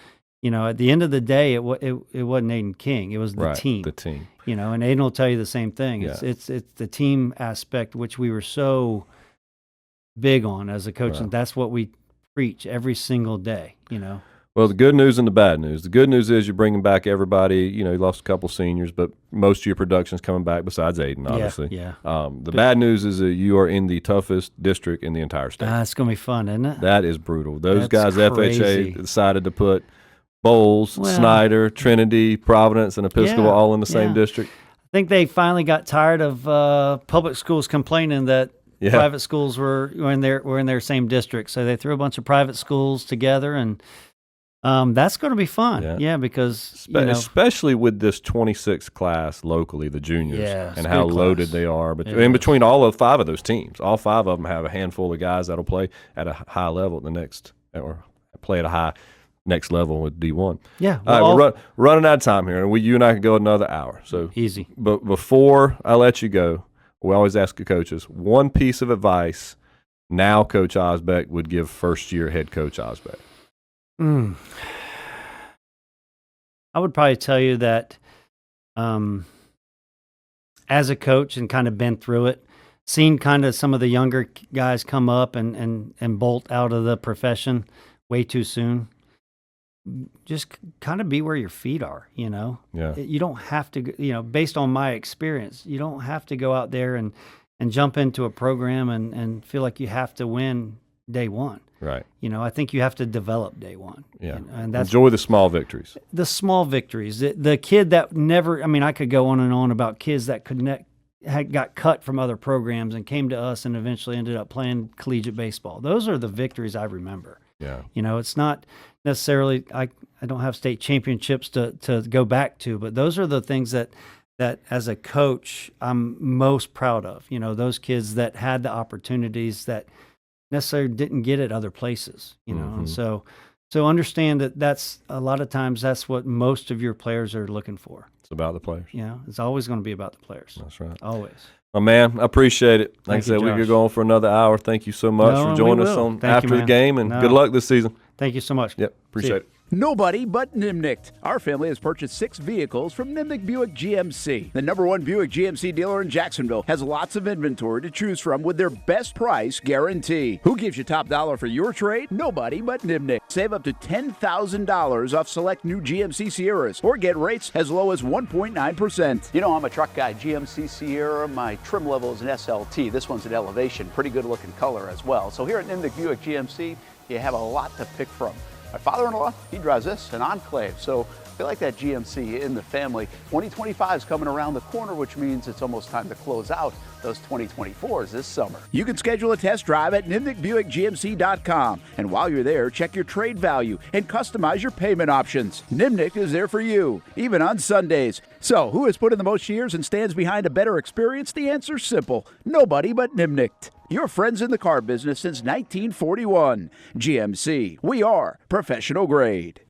you know, at the end of the day, it wasn't Aiden King. It was the team. The team. You know, and Aiden will tell you the same thing. Yeah. It's the team aspect, which we were so big on as a coach, and that's what we preach every single day, you know. Well, the good news and the bad news. The good news is you're bringing back everybody. You know, you lost a couple seniors, but most of your production's coming back besides Aiden, obviously. Yeah. The bad news is that you are in the toughest district in the entire state. It's going to be fun, isn't it? That is brutal. Those That's guys, crazy. FHA, decided to put Bowles, Snyder, Trinity, Providence, and Episcopal all in the same district. I think they finally got tired of public schools complaining that private schools were in their same district, so they threw a bunch of private schools together, and that's going to be fun. Yeah, because especially with this 26 class locally, the juniors, and how loaded they are. But in between all 5 of those teams, all 5 of them have a handful of guys that'll play at a high level or play at a high next level with D1. Yeah. All right, we're running out of time here, and you and I could go another hour. So easy. But before I let you go, we always ask the coaches one piece of advice now Coach Osbeck would give first-year head coach Osbeck. I would probably tell you that as a coach and kind of been through it, seen kind of some of the younger guys come up and bolt out of the profession way too soon. Just kind of be where your feet are, you know. Yeah. You don't have to, you know, based on my experience, you don't have to go out there and jump into a program and feel like you have to win day one. Right. You know, I think you have to develop day one. Yeah. And that's enjoy the small victories. The small victories. The kid that never, I mean, I could go on and on about kids that got cut from other programs and came to us and eventually ended up playing collegiate baseball. Those are the victories I remember. Yeah. You know, it's not necessarily, I don't have state championships to go back to, but those are the things that as a coach, I'm most proud of. You know, those kids that had the opportunities that necessarily didn't get it other places, you know. And so understand that that's a lot of times that's what most of your players are looking for. It's about the players. Yeah, it's always going to be about the players. That's right. Always. My man, I appreciate it. Like I said, you, we could go on for another hour. Thank you so much for joining us on after the game, and good luck this season. Thank you so much. Yep, appreciate it. Nobody but Nimnicht. Our family has purchased 6 vehicles from Nimnicht Buick GMC. The #1 Buick GMC dealer in Jacksonville has lots of inventory to choose from with their best price guarantee. Who gives you top dollar for your trade? Nobody but Nimnicht. Save up to $10,000 off select new GMC Sierras or get rates as low as 1.9%. You know, I'm a truck guy. GMC Sierra, my trim level is an SLT. This one's an Elevation. Pretty good looking color as well. So here at Nimnicht Buick GMC, you have a lot to pick from. My father-in-law, he drives this, an Enclave, so I feel like that GMC in the family. 2025 is coming around the corner, which means it's almost time to close out those 2024s this summer. You can schedule a test drive at NimnichtBuickGMC.com. And while you're there, check your trade value and customize your payment options. Nimnicht is there for you, even on Sundays. So, who has put in the most years and stands behind a better experience? The answer's simple. Nobody but Nimnicht. Your friends in the car business since 1941. GMC, we are professional grade.